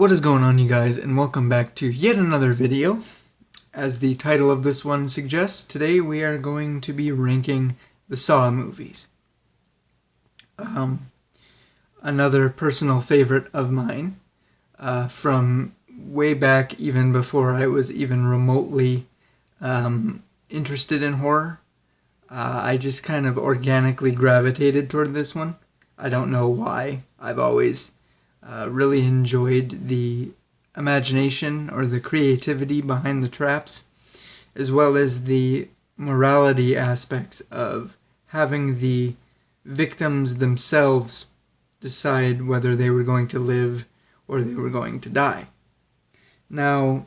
What is going on, you guys, and welcome back to yet another video. As the title of this one suggests, today we are going to be ranking the Saw movies. Another personal favorite of mine from way back, even before I was even remotely interested in horror. I just kind of organically gravitated toward this one. I don't know why. I've always really enjoyed the imagination or the creativity behind the traps, as well as the morality aspects of having the victims themselves decide whether they were going to live or they were going to die. Now,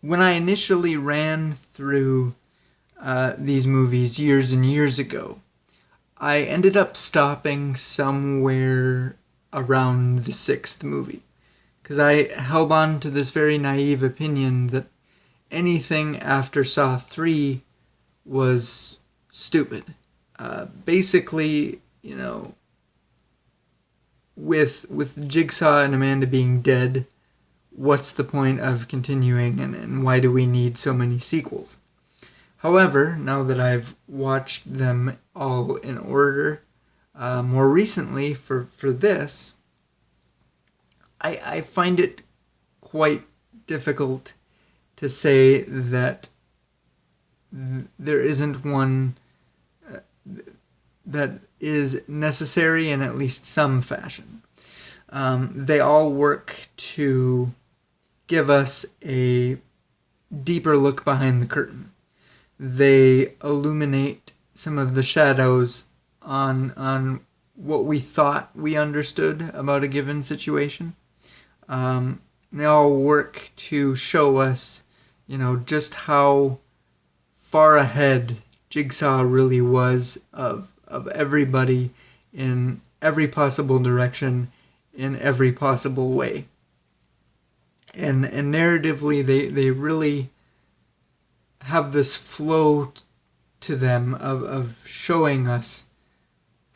when I initially ran through these movies years and years ago, I ended up stopping somewhere around the sixth movie, because I held on to this very naive opinion that anything after Saw 3 was stupid. Basically, with Jigsaw and Amanda being dead, what's the point of continuing, and why do we need so many sequels? However, now that I've watched them all in order, more recently for this, I find it quite difficult to say that there isn't one that is necessary in at least some fashion. They all work to give us a deeper look behind the curtain. They illuminate some of the shadows on what we thought we understood about a given situation. They all work to show us, just how far ahead Jigsaw really was of everybody in every possible direction, in every possible way. And narratively, they really have this flow to them of showing us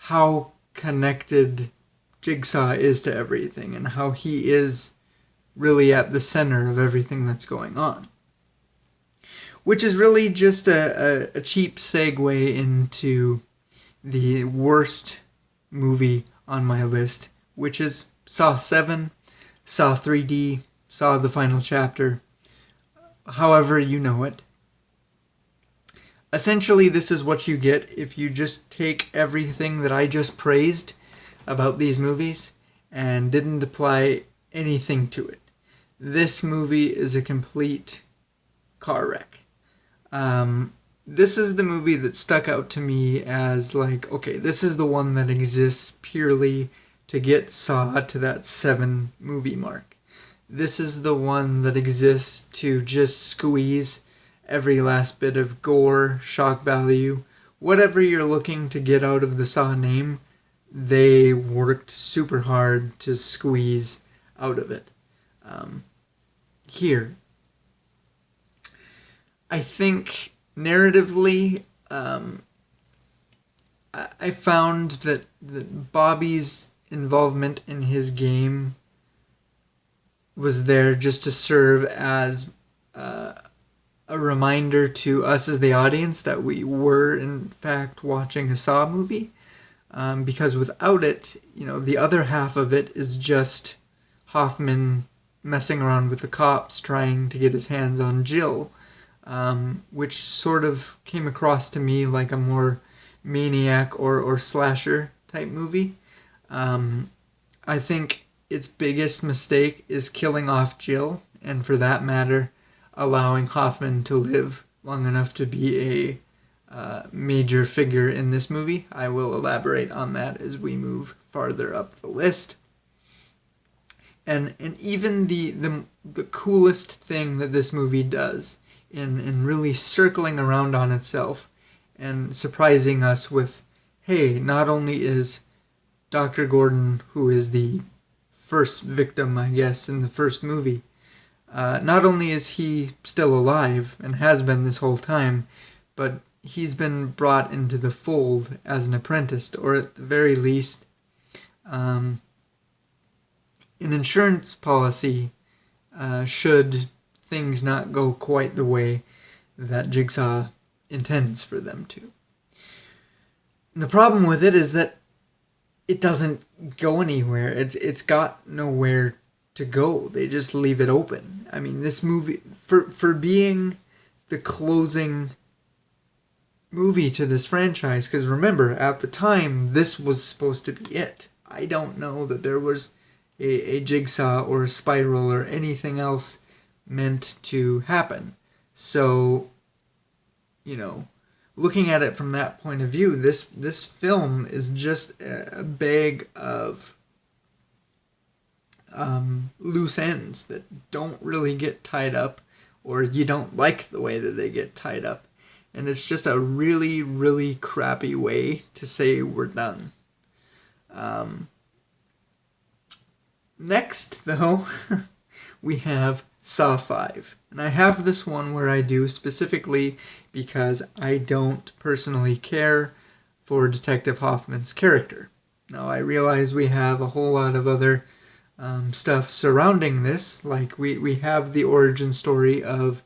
how connected Jigsaw is to everything and how he is really at the center of everything that's going on. Which is really just a cheap segue into the worst movie on my list, which is Saw 7, Saw 3D, Saw the Final Chapter, however you know it. Essentially, this is what you get if you just take everything that I just praised about these movies and didn't apply anything to it. This movie is a complete car wreck. This is the movie that stuck out to me as okay, this is the one that exists purely to get Saw to that 7 movie mark. This is the one that exists to just squeeze every last bit of gore, shock value, whatever you're looking to get out of the Saw name, they worked super hard to squeeze out of it. Here, I think narratively, I found that Bobby's involvement in his game was there just to serve as a reminder to us as the audience that we were in fact watching a Saw movie, because without it, the other half of it is just Hoffman messing around with the cops trying to get his hands on Jill, which sort of came across to me like a more maniac or slasher type movie. I think its biggest mistake is killing off Jill, and for that matter, allowing Hoffman to live long enough to be a major figure in this movie. I will elaborate on that as we move farther up the list. And even the coolest thing that this movie does in really circling around on itself and surprising us with, hey, not only is Dr. Gordon, who is the first victim, I guess, in the first movie, not only is he still alive and has been this whole time, but he's been brought into the fold as an apprentice, or at the very least, an insurance policy should things not go quite the way that Jigsaw intends for them to. And the problem with it is that it doesn't go anywhere. It's got nowhere to go. They just leave it open. I mean, this movie, for being the closing movie to this franchise, because remember, at the time, this was supposed to be it. I don't know that there was a Jigsaw or a Spiral or anything else meant to happen. So, you know, looking at it from that point of view, this film is just a bag of loose ends that don't really get tied up, or you don't like the way that they get tied up. And it's just a really, really crappy way to say we're done. Next, though, we have Saw 5. And I have this one where I do specifically because I don't personally care for Detective Hoffman's character. Now, I realize we have a whole lot of other stuff surrounding this. Like, we have the origin story of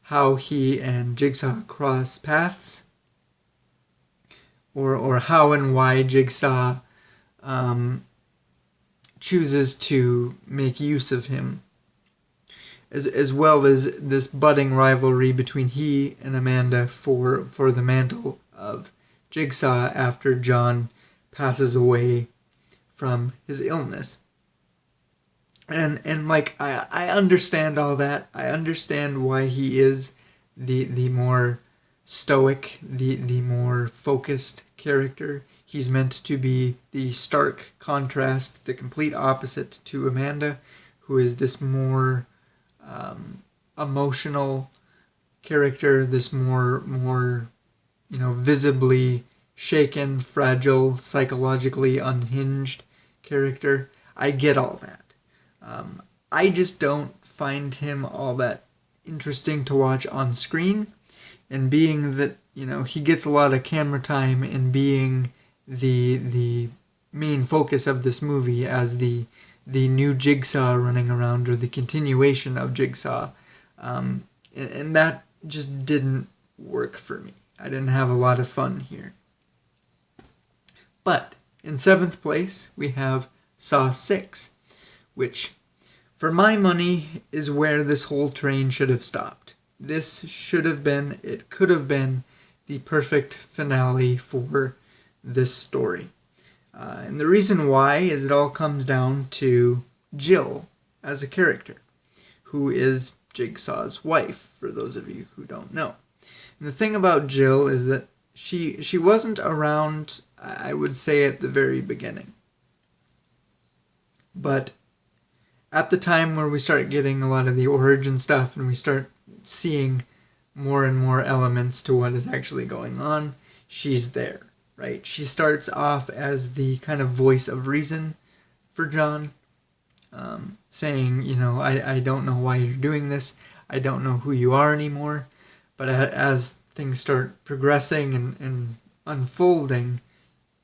how he and Jigsaw cross paths, or how and why Jigsaw chooses to make use of him, as well as this budding rivalry between he and Amanda for the mantle of Jigsaw after John passes away from his illness. And like, I understand all that. I understand why he is the more stoic, the more focused character. He's meant to be the stark contrast, the complete opposite to Amanda, who is this more emotional character, this more visibly shaken, fragile, psychologically unhinged character. I get all that. I just don't find him all that interesting to watch on screen, and being that, he gets a lot of camera time and being the main focus of this movie as the new Jigsaw running around, or the continuation of Jigsaw, and that just didn't work for me. I didn't have a lot of fun here. But in 7th place, we have Saw 6, which, for my money, is where this whole train should have stopped. This could have been the perfect finale for this story. And the reason why is it all comes down to Jill as a character, who is Jigsaw's wife, for those of you who don't know. And the thing about Jill is that she wasn't around, I would say, at the very beginning. But at the time where we start getting a lot of the origin stuff and we start seeing more and more elements to what is actually going on, she's there, right? She starts off as the kind of voice of reason for John, saying, I don't know why you're doing this. I don't know who you are anymore. But as things start progressing and unfolding,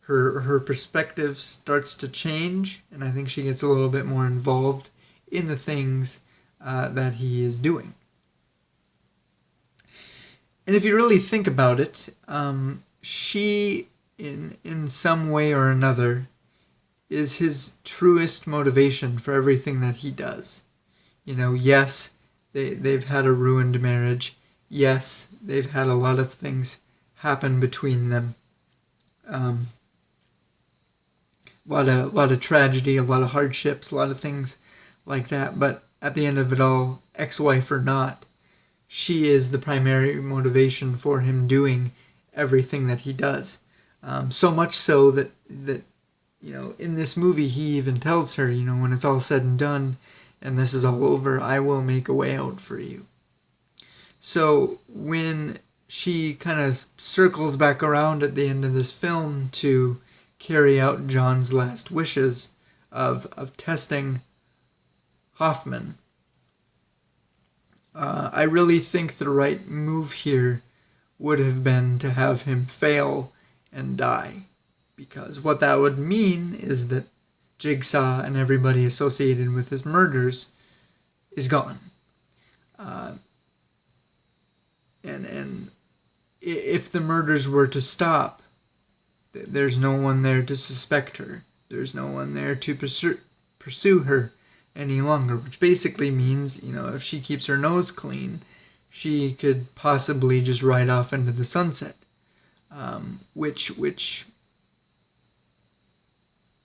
her perspective starts to change, and I think she gets a little bit more involved in the things that he is doing. And if you really think about it, she, in some way or another, is his truest motivation for everything that he does. Yes, they've had a ruined marriage. Yes, they've had a lot of things happen between them. A lot of tragedy, a lot of hardships, a lot of things like that. But at the end of it all, ex-wife or not, she is the primary motivation for him doing everything that he does. So much so that in this movie, he even tells her, when it's all said and done and this is all over, I will make a way out for you. So when she kind of circles back around at the end of this film to carry out John's last wishes of testing Hoffman, I really think the right move here would have been to have him fail and die. Because what that would mean is that Jigsaw and everybody associated with his murders is gone. And if the murders were to stop, there's no one there to suspect her. There's no one there to pursue her any longer, which basically means, if she keeps her nose clean, she could possibly just ride off into the sunset, which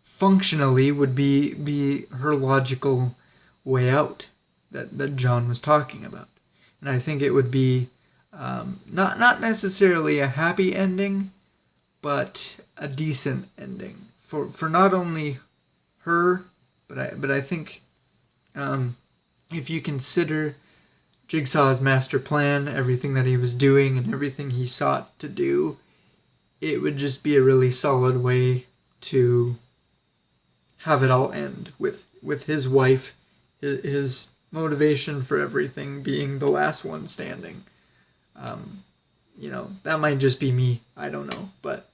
functionally would be her logical way out that John was talking about. And I think it would be not necessarily a happy ending, but a decent ending for not only her, but I think if you consider Jigsaw's master plan, everything that he was doing and everything he sought to do, it would just be a really solid way to have it all end with his wife, his motivation for everything being the last one standing. That might just be me, I don't know. But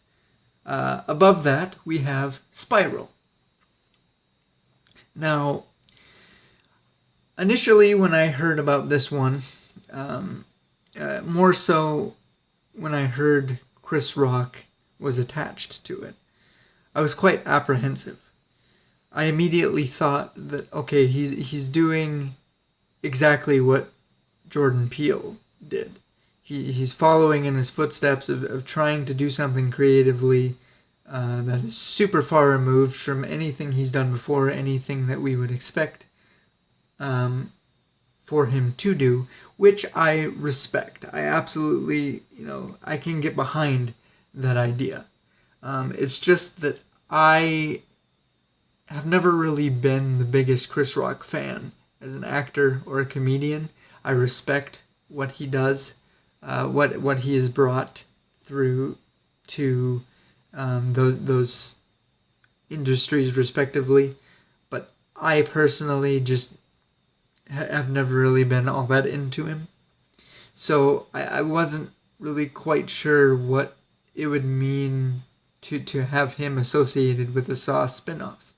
above that, we have Spiral. Now, initially when I heard about this one, more so when I heard Chris Rock was attached to it, I was quite apprehensive. I immediately thought that, okay, he's doing exactly what Jordan Peele did. He's following in his footsteps of trying to do something creatively that is super far removed from anything he's done before, anything that we would expect for him to do, which I respect. I absolutely, I can get behind that idea. It's just that I have never really been the biggest Chris Rock fan as an actor or a comedian. I respect what he does, what he has brought through to those industries respectively, but I personally just have never really been all that into him. So I wasn't really quite sure what it would mean to have him associated with a Saw spinoff.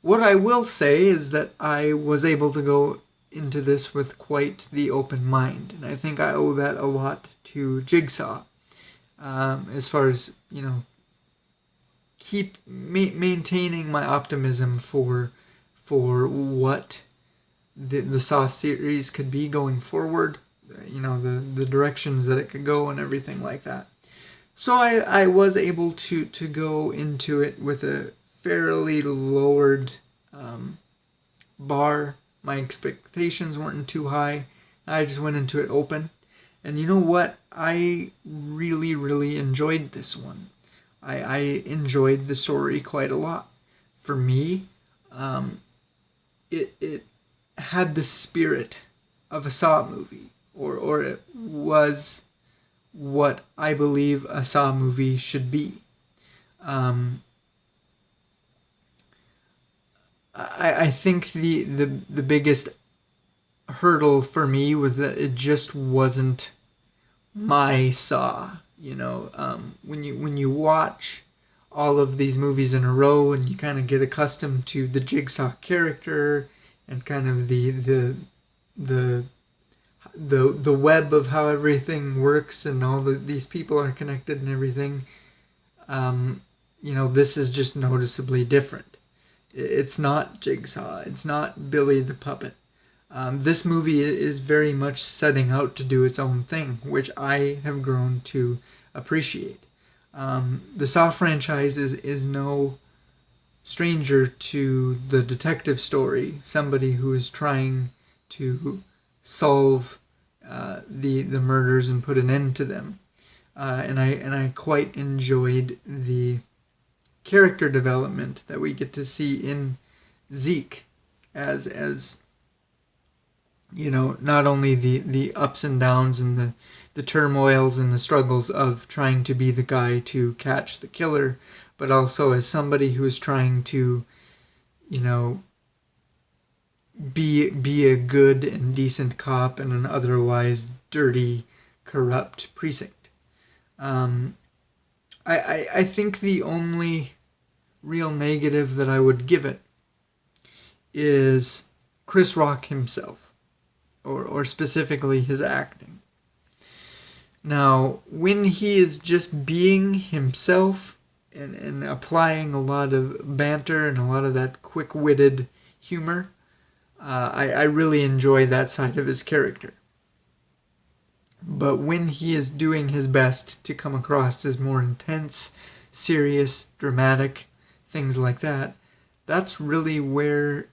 What I will say is that I was able to go into this with quite the open mind, and I think I owe that a lot to Jigsaw, as far as, keep maintaining my optimism for what the Saw series could be going forward, the directions that it could go and everything like that. So I was able to go into it with a fairly lowered bar. My expectations weren't too high. I just went into it open. And you know what? I really, really enjoyed this one. I enjoyed the story quite a lot. For me, it had the spirit of a Saw movie, or it was what I believe a Saw movie should be. I think the biggest hurdle for me was that it just wasn't my Saw. When you watch all of these movies in a row and you kind of get accustomed to the Jigsaw character and kind of the web of how everything works and all these people are connected and everything, this is just noticeably different. It's not Jigsaw. It's not Billy the Puppet. This movie is very much setting out to do its own thing, which I have grown to appreciate. The Saw franchise is no stranger to the detective story, somebody who is trying to solve the murders and put an end to them. And I quite enjoyed the character development that we get to see in Zeke as not only the ups and downs and the turmoils and the struggles of trying to be the guy to catch the killer, but also as somebody who is trying to, be a good and decent cop in an otherwise dirty, corrupt precinct. I think the only real negative that I would give it is Chris Rock himself, or specifically his acting. Now, when he is just being himself and applying a lot of banter and a lot of that quick-witted humor, I really enjoy that side of his character. But when he is doing his best to come across as more intense, serious, dramatic, things like that, that's really where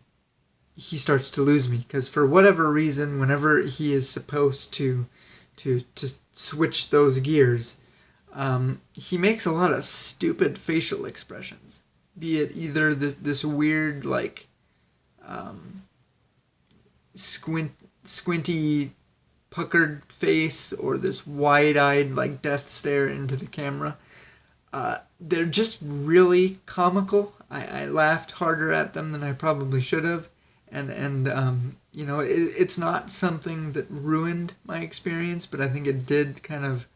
he starts to lose me. Because for whatever reason, whenever he is supposed to switch those gears, he makes a lot of stupid facial expressions. Be it either this weird, like, squinty, puckered face, or this wide-eyed, like, death stare into the camera. They're just really comical. I laughed harder at them than I probably should have. And it's not something that ruined my experience, but I think it did kind of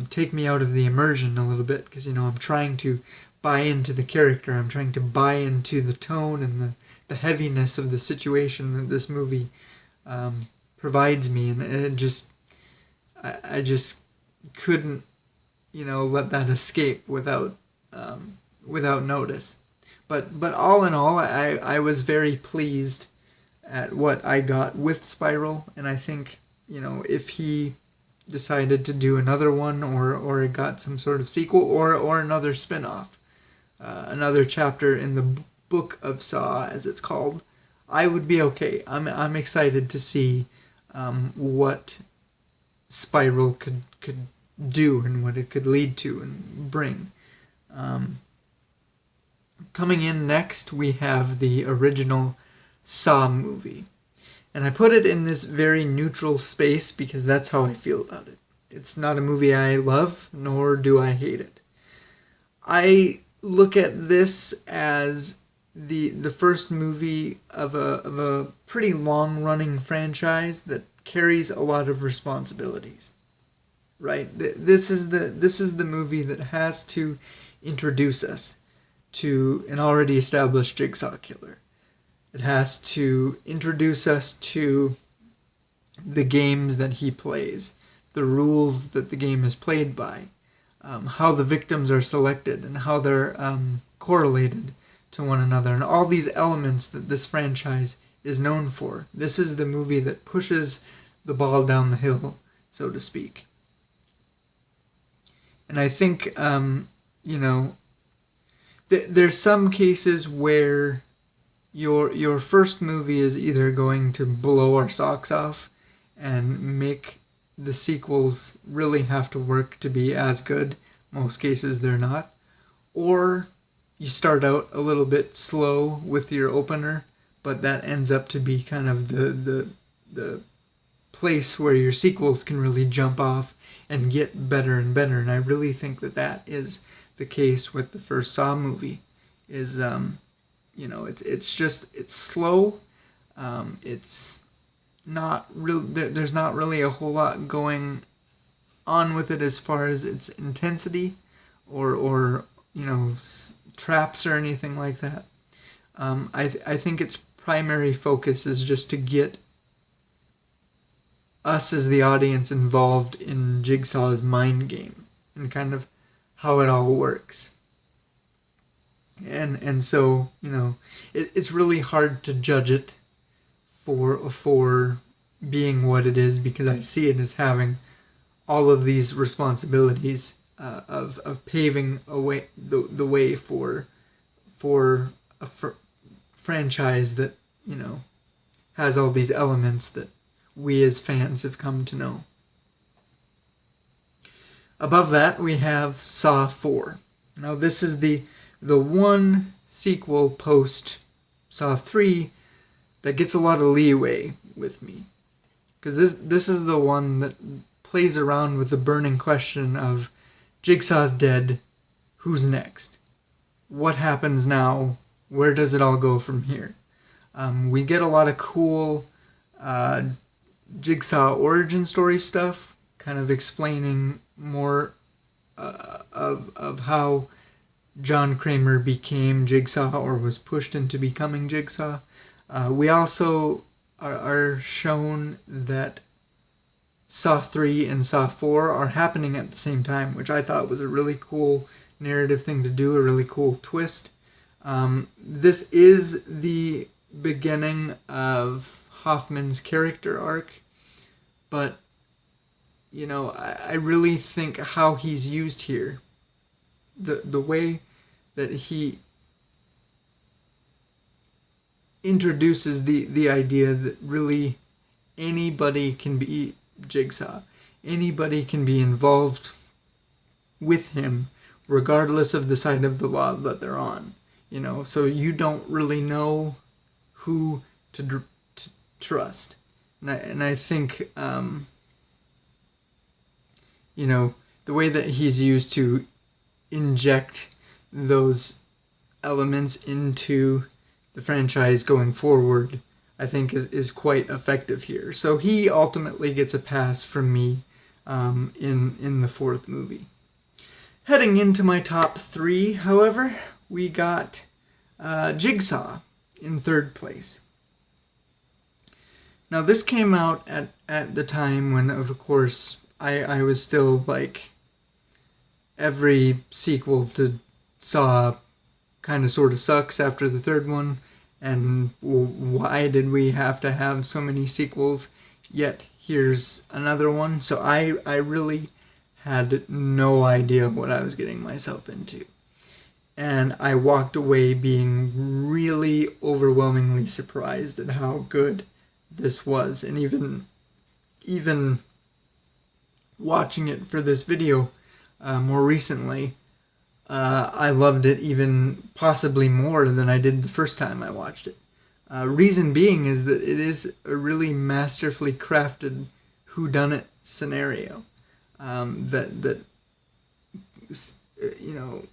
take me out of the immersion a little bit, because, I'm trying to buy into the character. I'm trying to buy into the tone and the heaviness of the situation that this movie provides me, and it just, I just couldn't, let that escape without notice. But all in all, I was very pleased at what I got with Spiral, and I think, if he decided to do another one, or it got some sort of sequel, or another spin-off, another chapter in the Book of Saw, as it's called, I would be okay. I'm excited to see what Spiral could do and what it could lead to and bring. Coming in next, we have the original Saw movie. And I put it in this very neutral space because that's how I feel about it. It's not a movie I love, nor do I hate it. I look at this as the first movie of a pretty long-running franchise that carries a lot of responsibilities. Right? This is the movie that has to introduce us to an already established Jigsaw killer. It has to introduce us to the games that he plays, the rules that the game is played by, how the victims are selected, and how they're correlated to one another, and all these elements that this franchise is known for. This is the movie that pushes the ball down the hill, so to speak. And I think, there's some cases where your first movie is either going to blow our socks off and make the sequels really have to work to be as good. Most cases they're not. Or you start out a little bit slow with your opener, but that ends up to be kind of the place where your sequels can really jump off and get better and better. And I really think that is the case with the first Saw movie. Is it's slow. It's not real. There's not really a whole lot going on with it as far as its intensity, or traps or anything like that. I think its primary focus is just to get us as the audience involved in Jigsaw's mind game and kind of how it all works. And so, it's really hard to judge it for being what it is, because I see it as having all of these responsibilities of paving the way for a franchise that, has all these elements that we as fans have come to know. Above that, we have Saw 4. Now, this is the one sequel post Saw 3 that gets a lot of leeway with me. Because this is the one that plays around with the burning question of Jigsaw's dead, who's next? What happens now? Where does it all go from here? We get a lot of cool Jigsaw origin story stuff, kind of explaining more of how John Kramer became Jigsaw or was pushed into becoming Jigsaw. We also are shown that Saw 3 and Saw 4 are happening at the same time, which I thought was a really cool narrative thing to do, a really cool twist. This is the beginning of Hoffman's character arc, but you know, I really think how he's used here, the way that he introduces the idea that really anybody can be Jigsaw. Anybody can be involved with him regardless of the side of the law that they're on. You know, so you don't really know who to trust. And I think, you know, the way that he's used to inject those elements into the franchise going forward, I think is quite effective here. So he ultimately gets a pass from me in the fourth movie. Heading into my top three, however, we got Jigsaw in third place. Now this came out at the time when, of course, I was still like, every sequel to Saw kind of sort of sucks after the third one, and why did we have to have so many sequels? Yet here's another one. So I really had no idea what I was getting myself into. And I walked away being really overwhelmingly surprised at how good this was. And even watching it for this video more recently, I loved it even possibly more than I did the first time I watched it. Reason being is that it is a really masterfully crafted whodunit scenario that you know,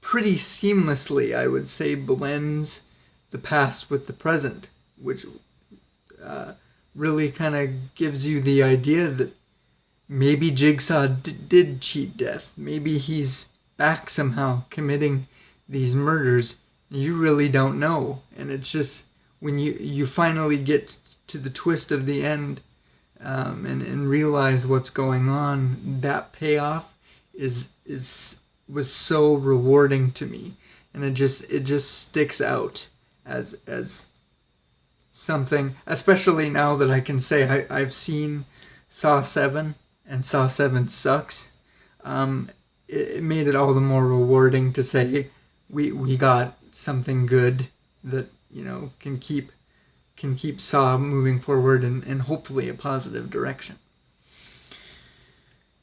pretty seamlessly, I would say, blends the past with the present, which really kind of gives you the idea that maybe Jigsaw did cheat death. Maybe he's back somehow committing these murders. You really don't know. And it's just when you finally get to the twist of the end and realize what's going on, that payoff was so rewarding to me. And it just sticks out as something, especially now that I can say I've seen Saw 7 and Saw 7 sucks. It made it all the more rewarding to say we got something good that, you know, can keep Saw moving forward in hopefully a positive direction.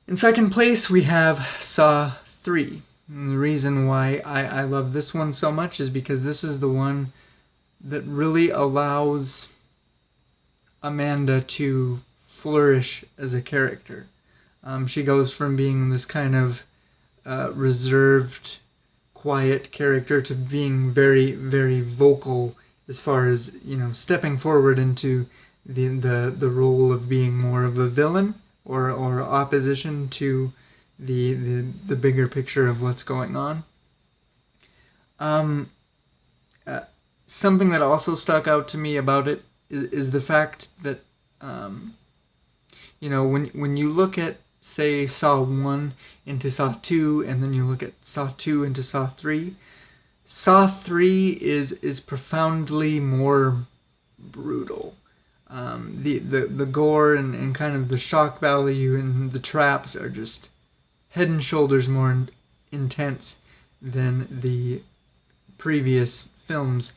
In second place, we have Saw 3. And the reason why I love this one so much is because this is the one that really allows Amanda to flourish as a character. She goes from being this kind of reserved, quiet character to being very, very vocal as far as, you know, stepping forward into the role of being more of a villain or opposition to the bigger picture of what's going on. Something that also stuck out to me about it is the fact that, you know, when you look at, say, Saw 1 into Saw 2, and then you look at Saw 2 into Saw 3, Saw 3 is profoundly more brutal. The gore and kind of the shock value and the traps are just head and shoulders more intense than the previous films.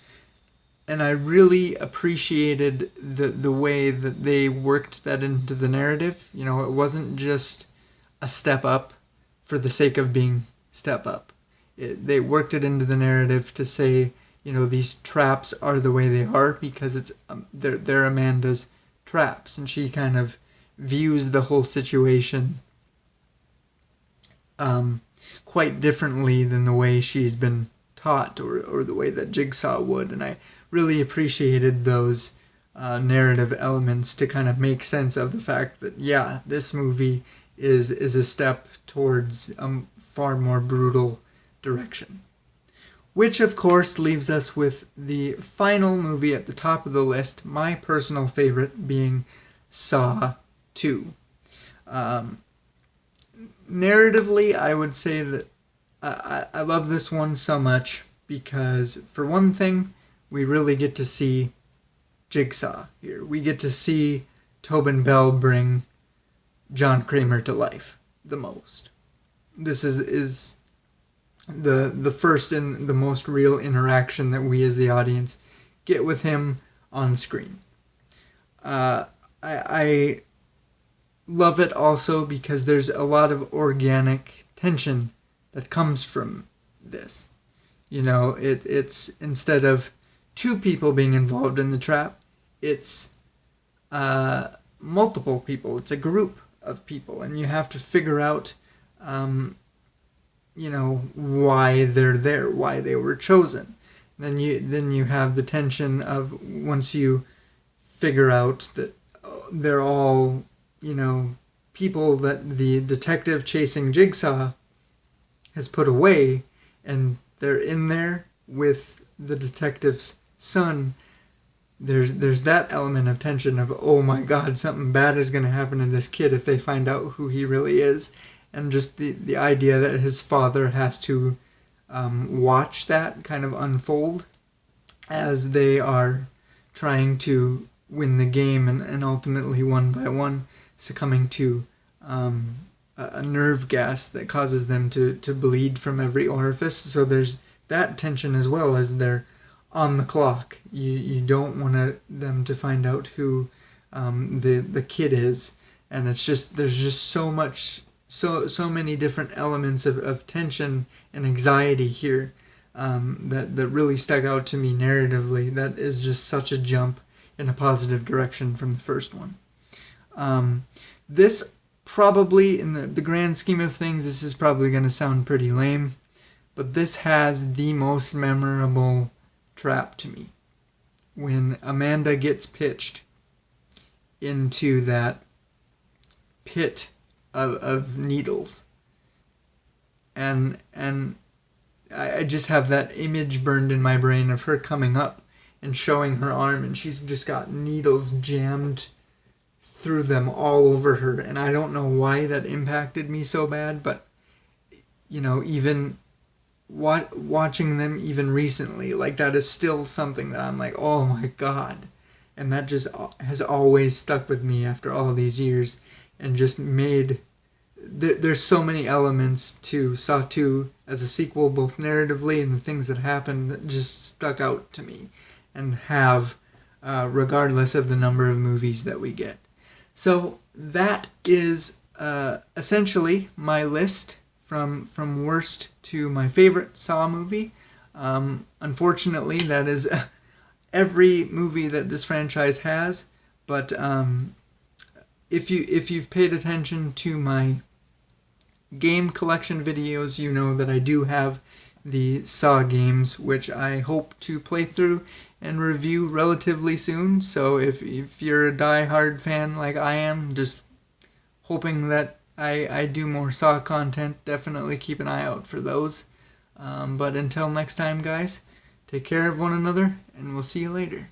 And I really appreciated the way that they worked that into the narrative. You know, it wasn't just a step up for the sake of being step up. They worked it into the narrative to say, you know, these traps are the way they are because it's they're Amanda's traps, and she kind of views the whole situation quite differently than the way she's been taught or the way that Jigsaw would. And I really appreciated those narrative elements to kind of make sense of the fact that, yeah, this movie is a step towards a far more brutal direction. Which, of course, leaves us with the final movie at the top of the list, my personal favorite being Saw 2. Narratively, I would say that I love this one so much because, for one thing, we really get to see Jigsaw here. We get to see Tobin Bell bring John Kramer to life the most. This is the first and the most real interaction that we as the audience get with him on screen. I love it also because there's a lot of organic tension that comes from this. You know, it's instead of two people being involved in the trap, it's multiple people. It's a group of people, and you have to figure out why they're there, why they were chosen. Then you have the tension of, once you figure out that they're all, people that the detective chasing Jigsaw has put away, and they're in there with the detective's son. There's that element of tension of, oh my God, something bad is going to happen to this kid if they find out who he really is. And just the idea that his father has to watch that kind of unfold as they are trying to win the game and ultimately, one by one, succumbing to a nerve gas that causes them to bleed from every orifice. So there's that tension as well, as they're on the clock. You don't want them to find out who the kid is. And it's just, there's just so many different elements of tension and anxiety here that really stuck out to me narratively. That is just such a jump in a positive direction from the first one. This probably, in the grand scheme of things, this is probably going to sound pretty lame, but this has the most memorable trap to me. When Amanda gets pitched into that pit of needles, and I just have that image burned in my brain of her coming up and showing her arm, and she's just got needles jammed through them all over her. And I don't know why that impacted me so bad, but even watching them even recently, like, that is still something that I'm like, oh my God. And that just has always stuck with me after all these years, and just made, there's so many elements to Saw 2 as a sequel, both narratively and the things that happened, that just stuck out to me and have, regardless of the number of movies that we get. So that is essentially my list from worst to my favorite Saw movie. Unfortunately, that is every movie that this franchise has, but if you've paid attention to my game collection videos, you know that I do have the Saw games, which I hope to play through and review relatively soon. So if you're a die-hard fan like I am, just hoping that I do more Saw content, definitely keep an eye out for those. But until next time, guys, take care of one another, and we'll see you later.